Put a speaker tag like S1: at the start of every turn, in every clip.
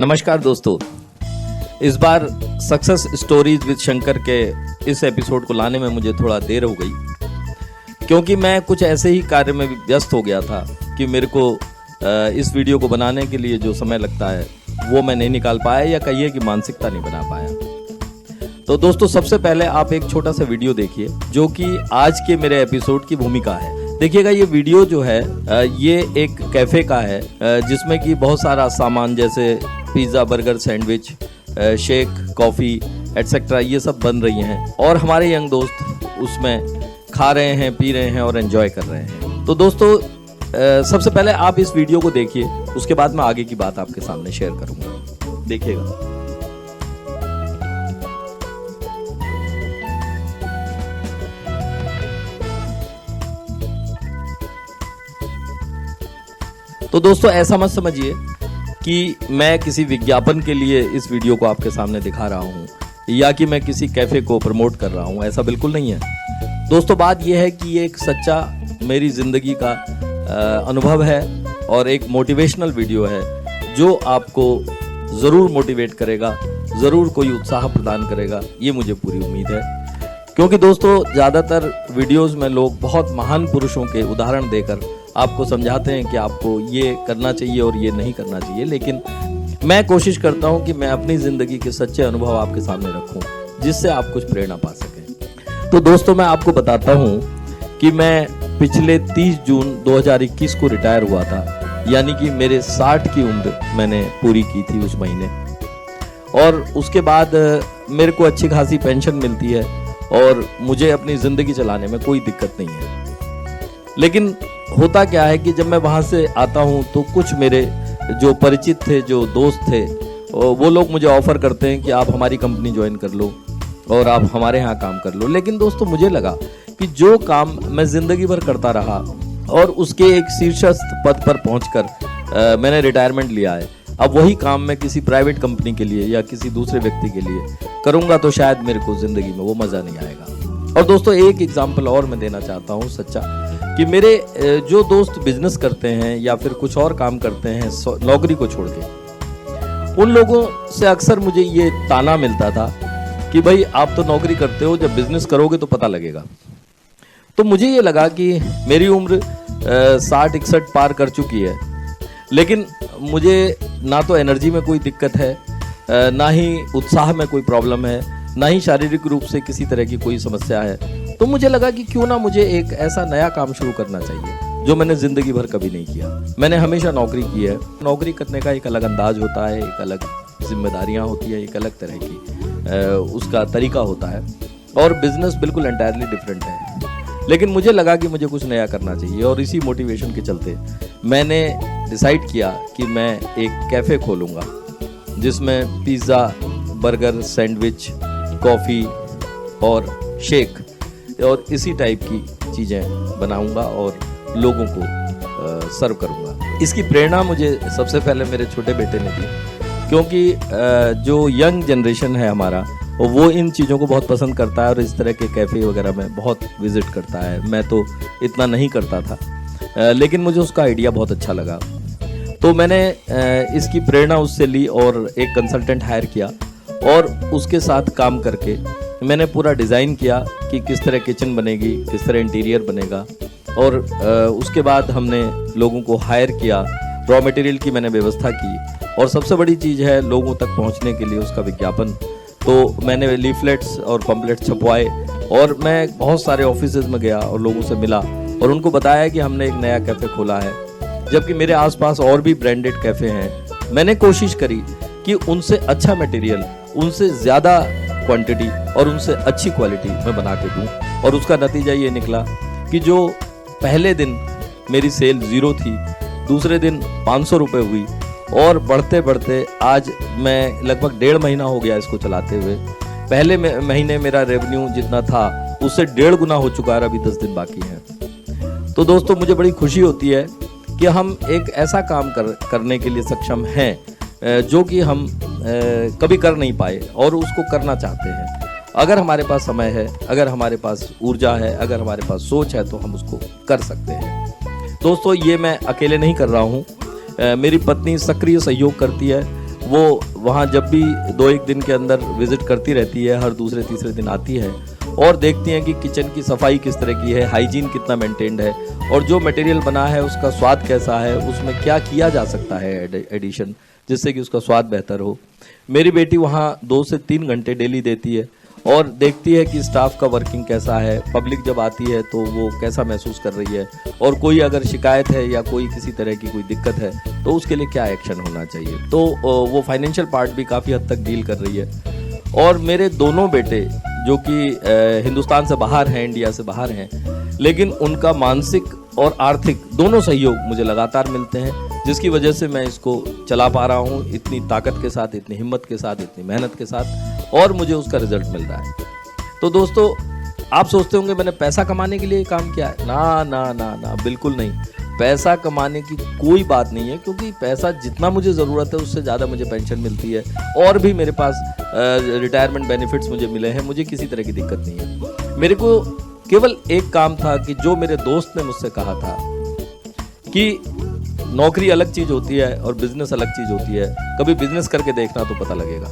S1: नमस्कार दोस्तों, इस बार सक्सेस स्टोरीज विद शंकर के इस एपिसोड को लाने में मुझे थोड़ा देर हो गई क्योंकि मैं कुछ ऐसे ही कार्य में व्यस्त हो गया था कि मेरे को इस वीडियो को बनाने के लिए जो समय लगता है वो मैं नहीं निकाल पाया या कहिए कि मानसिकता नहीं बना पाया। तो दोस्तों, सबसे पहले आप एक छोटा सा वीडियो देखिए जो कि आज के मेरे एपिसोड की भूमिका है। देखिएगा, ये वीडियो जो है ये एक कैफ़े का है जिसमें कि बहुत सारा सामान जैसे pizza, burger, sandwich, shake, coffee etcetera ये सब बन रही हैं और हमारे यंग दोस्त उसमें खा रहे हैं, पी रहे हैं और एंजॉय कर रहे हैं। तो दोस्तों, सबसे पहले आप इस वीडियो को देखिए, उसके बाद मैं आगे की बात आपके सामने शेयर करूँगा। देखिएगा। तो दोस्तों, ऐसा मत समझिए कि मैं किसी विज्ञापन के लिए इस वीडियो को आपके सामने दिखा रहा हूँ या कि मैं किसी कैफ़े को प्रमोट कर रहा हूँ, ऐसा बिल्कुल नहीं है। दोस्तों, बात यह है कि ये एक सच्चा मेरी ज़िंदगी का अनुभव है और एक मोटिवेशनल वीडियो है जो आपको ज़रूर मोटिवेट करेगा, ज़रूर कोई उत्साह प्रदान करेगा, ये मुझे पूरी उम्मीद है। क्योंकि दोस्तों, ज़्यादातर वीडियोज़ में लोग बहुत महान पुरुषों के उदाहरण देकर आपको समझाते हैं कि आपको ये करना चाहिए और ये नहीं करना चाहिए, लेकिन मैं कोशिश करता हूं कि मैं अपनी ज़िंदगी के सच्चे अनुभव आपके सामने रखूं जिससे आप कुछ प्रेरणा पा सकें। तो दोस्तों, मैं आपको बताता हूं कि मैं पिछले 30 जून 2021 को रिटायर हुआ था, यानी कि मेरे 60 की उम्र मैंने पूरी की थी उस महीने। और उसके बाद मेरे को अच्छी खासी पेंशन मिलती है और मुझे अपनी ज़िंदगी चलाने में कोई दिक्कत नहीं है। लेकिन होता क्या है कि जब मैं वहाँ से आता हूँ तो कुछ मेरे जो परिचित थे, जो दोस्त थे, वो लोग मुझे ऑफ़र करते हैं कि आप हमारी कंपनी ज्वाइन कर लो और आप हमारे यहाँ काम कर लो। लेकिन दोस्तों, मुझे लगा कि जो काम मैं ज़िंदगी भर करता रहा और उसके एक शीर्षस्थ पद पर पहुँचकर मैंने रिटायरमेंट लिया है, अब वही काम मैं किसी प्राइवेट कंपनी के लिए या किसी दूसरे व्यक्ति के लिए करूँगा तो शायद मेरे को ज़िंदगी में वो मज़ा नहीं आएगा। और दोस्तों, एक एग्जाम्पल और मैं देना चाहता हूँ सच्चा, कि मेरे जो दोस्त बिजनेस करते हैं या फिर कुछ और काम करते हैं नौकरी को छोड़ के, उन लोगों से अक्सर मुझे ये ताना मिलता था कि भाई आप तो नौकरी करते हो, जब बिजनेस करोगे तो पता लगेगा। तो मुझे ये लगा कि मेरी उम्र 60-61 पार कर चुकी है, लेकिन मुझे ना तो एनर्जी में कोई दिक्कत है, ना ही उत्साह में कोई प्रॉब्लम है, ना ही शारीरिक रूप से किसी तरह की कोई समस्या है। तो मुझे लगा कि क्यों ना मुझे एक ऐसा नया काम शुरू करना चाहिए जो मैंने ज़िंदगी भर कभी नहीं किया। मैंने हमेशा नौकरी की है। नौकरी करने का एक अलग अंदाज होता है, एक अलग जिम्मेदारियां होती है, एक अलग तरह की उसका तरीका होता है, और बिजनेस बिल्कुल एंटायरली डिफरेंट है। लेकिन मुझे लगा कि मुझे कुछ नया करना चाहिए और इसी मोटिवेशन के चलते मैंने डिसाइड किया कि मैं एक कैफ़े खोलूँगा जिसमें पिज़्ज़ा, बर्गर, सैंडविच, कॉफ़ी और शेक और इसी टाइप की चीज़ें बनाऊंगा और लोगों को सर्व करूंगा। इसकी प्रेरणा मुझे सबसे पहले मेरे छोटे बेटे ने दी, क्योंकि जो यंग जनरेशन है हमारा, वो इन चीज़ों को बहुत पसंद करता है और इस तरह के कैफ़े वगैरह में बहुत विज़िट करता है। मैं तो इतना नहीं करता था, लेकिन मुझे उसका आइडिया बहुत अच्छा लगा। तो मैंने इसकी प्रेरणा उससे ली और एक कंसल्टेंट हायर किया और उसके साथ काम करके मैंने पूरा डिज़ाइन किया कि किस तरह किचन बनेगी, किस तरह इंटीरियर बनेगा, और उसके बाद हमने लोगों को हायर किया, रॉ मटेरियल की मैंने व्यवस्था की, और सबसे बड़ी चीज़ है लोगों तक पहुंचने के लिए उसका विज्ञापन। तो मैंने लीफलेट्स और पम्पलेट्स छपवाए और मैं बहुत सारे ऑफिसेज में गया और लोगों से मिला और उनको बताया कि हमने एक नया कैफ़े खोला है, जबकि मेरे आसपास और भी ब्रांडेड कैफ़े हैं। मैंने कोशिश करी कि उनसे अच्छा मटेरियल, उनसे ज़्यादा क्वांटिटी और उनसे अच्छी क्वालिटी मैं बना के दूं, और उसका नतीजा ये निकला कि जो पहले दिन मेरी सेल 0 थी, दूसरे दिन 500 रुपये हुई और बढ़ते बढ़ते आज मैं लगभग 1.5 महीना हो गया इसको चलाते हुए। पहले महीने मेरा रेवेन्यू जितना था उससे 1.5 गुना हो चुका है, अभी 10 दिन बाकी हैं। तो दोस्तों, मुझे बड़ी खुशी होती है कि हम एक ऐसा काम करने के लिए सक्षम हैं जो कि हम कभी कर नहीं पाए और उसको करना चाहते हैं। अगर हमारे पास समय है, अगर हमारे पास ऊर्जा है, अगर हमारे पास सोच है, तो हम उसको कर सकते हैं। दोस्तों, ये मैं अकेले नहीं कर रहा हूँ, मेरी पत्नी सक्रिय सहयोग करती है। वो वहाँ जब भी 2-1 दिन के अंदर विजिट करती रहती है, हर दूसरे तीसरे दिन आती है और देखती हैं कि किचन की सफाई किस तरह की है, हाइजीन कितना मेंटेन्ड है और जो मटेरियल बना है उसका स्वाद कैसा है, उसमें क्या किया जा सकता है एडिशन, जिससे कि उसका स्वाद बेहतर हो। मेरी बेटी वहाँ 2 से 3 घंटे डेली देती है और देखती है कि स्टाफ का वर्किंग कैसा है, पब्लिक जब आती है तो वो कैसा महसूस कर रही है और कोई अगर शिकायत है या कोई किसी तरह की कोई दिक्कत है तो उसके लिए क्या एक्शन होना चाहिए। तो वो फाइनेंशियल पार्ट भी काफ़ी हद तक डील कर रही है। और मेरे दोनों बेटे जो कि हिंदुस्तान से बाहर हैं, इंडिया से बाहर हैं, लेकिन उनका मानसिक और आर्थिक दोनों सहयोग मुझे लगातार मिलते हैं, जिसकी वजह से मैं इसको चला पा रहा हूँ इतनी ताकत के साथ, इतनी हिम्मत के साथ, इतनी मेहनत के साथ, और मुझे उसका रिजल्ट मिल रहा है। तो दोस्तों, आप सोचते होंगे मैंने पैसा कमाने के लिए काम किया है। ना ना ना ना, बिल्कुल नहीं। पैसा कमाने की कोई बात नहीं है, क्योंकि पैसा जितना मुझे ज़रूरत है उससे ज़्यादा मुझे पेंशन मिलती है और भी मेरे पास रिटायरमेंट बेनिफिट्स मुझे मिले हैं, मुझे किसी तरह की दिक्कत नहीं है। मेरे को केवल एक काम था कि जो मेरे दोस्त ने मुझसे कहा था कि नौकरी अलग चीज़ होती है और बिजनेस अलग चीज़ होती है, कभी बिजनेस करके देखना तो पता लगेगा।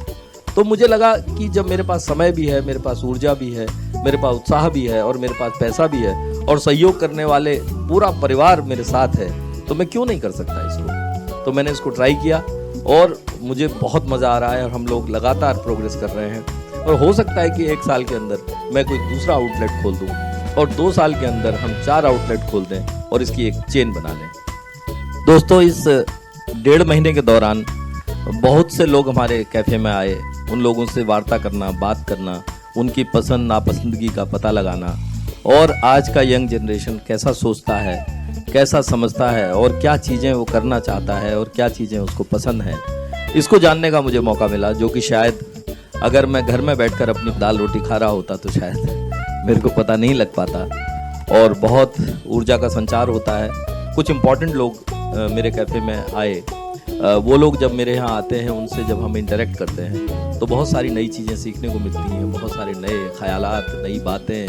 S1: तो मुझे लगा कि जब मेरे पास समय भी है, मेरे पास ऊर्जा भी है, मेरे पास उत्साह भी है और मेरे पास पैसा भी है और सहयोग करने वाले पूरा परिवार मेरे साथ है, तो मैं क्यों नहीं कर सकता इसको। तो मैंने इसको ट्राई किया और मुझे बहुत मज़ा आ रहा है और हम लोग लगातार प्रोग्रेस कर रहे हैं। और हो सकता है कि 1 साल के अंदर मैं कोई दूसरा आउटलेट खोल दूँ और 2 साल के अंदर हम 4 आउटलेट खोल दें और इसकी एक चेन बना लें। दोस्तों, इस 1.5 महीने के दौरान बहुत से लोग हमारे कैफ़े में आए। उन लोगों से वार्ता करना, बात करना, उनकी पसंद नापसंदगी का पता लगाना और आज का यंग जनरेशन कैसा सोचता है, कैसा समझता है और क्या चीज़ें वो करना चाहता है और क्या चीज़ें उसको पसंद हैं, इसको जानने का मुझे मौका मिला, जो कि शायद अगर मैं घर में बैठकर अपनी दाल रोटी खा रहा होता तो शायद मेरे को पता नहीं लग पाता। और बहुत ऊर्जा का संचार होता है। कुछ इम्पॉर्टेंट लोग मेरे कैफ़े में आए। वो लोग जब मेरे यहाँ आते हैं, उनसे जब हम इंटरेक्ट करते हैं तो बहुत सारी नई चीज़ें सीखने को मिलती हैं, बहुत सारे नए ख़यालात, नई बातें,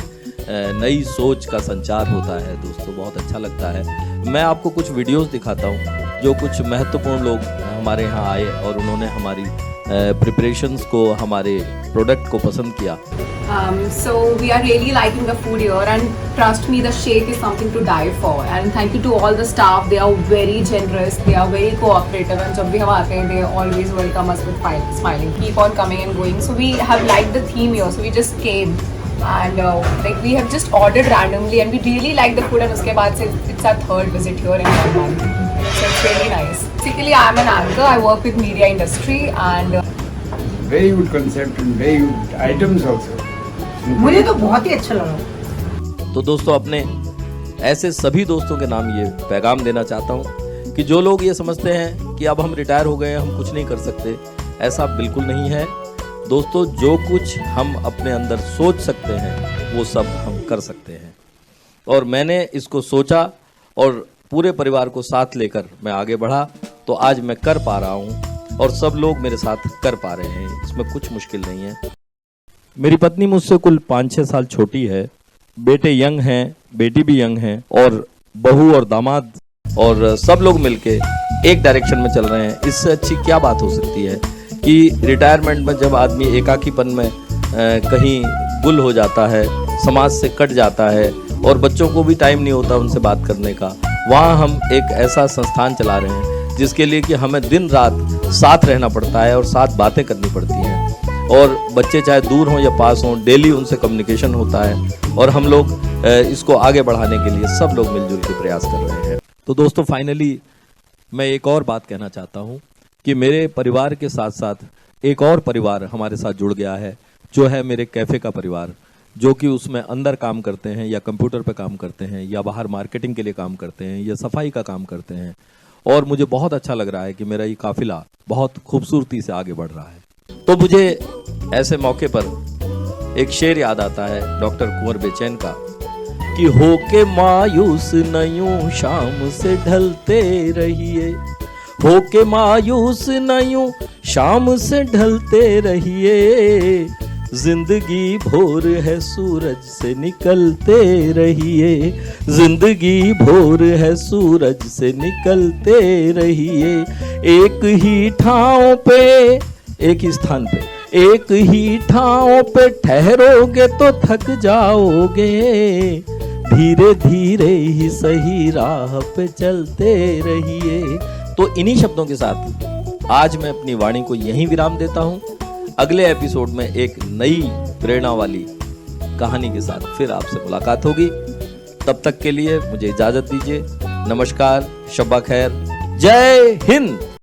S1: नई सोच का संचार होता है। दोस्तों, बहुत अच्छा लगता है। मैं आपको कुछ वीडियोस दिखाता हूँ जो कुछ महत्वपूर्ण लोग हमारे यहाँ आए और उन्होंने हमारी प्रिपरेशंस को, हमारे प्रोडक्ट को पसंद किया।
S2: So we are really liking the food here, and trust me, the shake is something to die for. And thank you to all the staff. They are very generous. They are very cooperative. And जब भी हम आते हैं, they always welcome us with smiling. Keep on coming and going. So we have liked the theme here. So we just came and like we have just ordered randomly, and we really like the food. And उसके बाद से it's our 3rd visit here in Mumbai. So it's really nice. Basically, I am an anchor. I work with media industry and.
S3: Very good concept and very good items also.
S4: मुझे तो बहुत ही अच्छा लगा।
S1: तो दोस्तों, अपने ऐसे सभी दोस्तों के नाम ये पैगाम देना चाहता हूँ कि जो लोग ये समझते हैं कि अब हम रिटायर हो गए हैं, हम कुछ नहीं कर सकते, ऐसा बिल्कुल नहीं है। दोस्तों, जो कुछ हम अपने अंदर सोच सकते हैं वो सब हम कर सकते हैं। और मैंने इसको सोचा और पूरे परिवार को साथ लेकर मैं आगे बढ़ा, तो आज मैं कर पा रहा हूँ और सब लोग मेरे साथ कर पा रहे हैं। इसमें कुछ मुश्किल नहीं है। मेरी पत्नी मुझसे कुल 5-6 साल छोटी है। बेटे यंग हैं, बेटी भी यंग है और बहू और दामाद और सब लोग मिलके एक डायरेक्शन में चल रहे हैं। इससे अच्छी क्या बात हो सकती है कि रिटायरमेंट में जब आदमी एकाकीपन में कहीं गुल हो जाता है, समाज से कट जाता है और बच्चों को भी टाइम नहीं होता उनसे बात करने का, वहाँ हम एक ऐसा संस्थान चला रहे हैं जिसके लिए कि हमें दिन रात साथ रहना पड़ता है और साथ बातें करनी पड़ती हैं। और बच्चे चाहे दूर हों या पास हों, डेली उनसे कम्युनिकेशन होता है और हम लोग इसको आगे बढ़ाने के लिए सब लोग मिलजुल के प्रयास कर रहे हैं। तो दोस्तों, फाइनली मैं एक और बात कहना चाहता हूँ कि मेरे परिवार के साथ साथ एक और परिवार हमारे साथ जुड़ गया है, जो है मेरे कैफ़े का परिवार, जो कि उसमें अंदर काम करते हैं या कंप्यूटर पे काम करते हैं या बाहर मार्केटिंग के लिए काम करते हैं या सफाई का काम करते हैं। और मुझे बहुत अच्छा लग रहा है कि मेरा ये काफिला बहुत खूबसूरती से आगे बढ़ रहा है। तो मुझे ऐसे मौके पर एक शेर याद आता है डॉक्टर कुंवर बेचैन का कि होके मायूस न यूं शाम से ढलते रहिए, होके मायूस न यूं शाम से ढलते रहिए, जिंदगी भोर है सूरज से निकलते रहिए, जिंदगी भोर है सूरज से निकलते रहिए। एक ही ठाव पे, एक ही स्थान पे, एक ही ठाव पे ठहरोगे तो थक जाओगे, धीरे धीरे ही सही राह पे चलते रहिए। तो इन्हीं शब्दों के साथ आज मैं अपनी वाणी को यहीं विराम देता हूं। अगले एपिसोड में एक नई प्रेरणा वाली कहानी के साथ फिर आपसे मुलाकात होगी। तब तक के लिए मुझे इजाजत दीजिए। नमस्कार, शब्बा खैर, जय हिंद।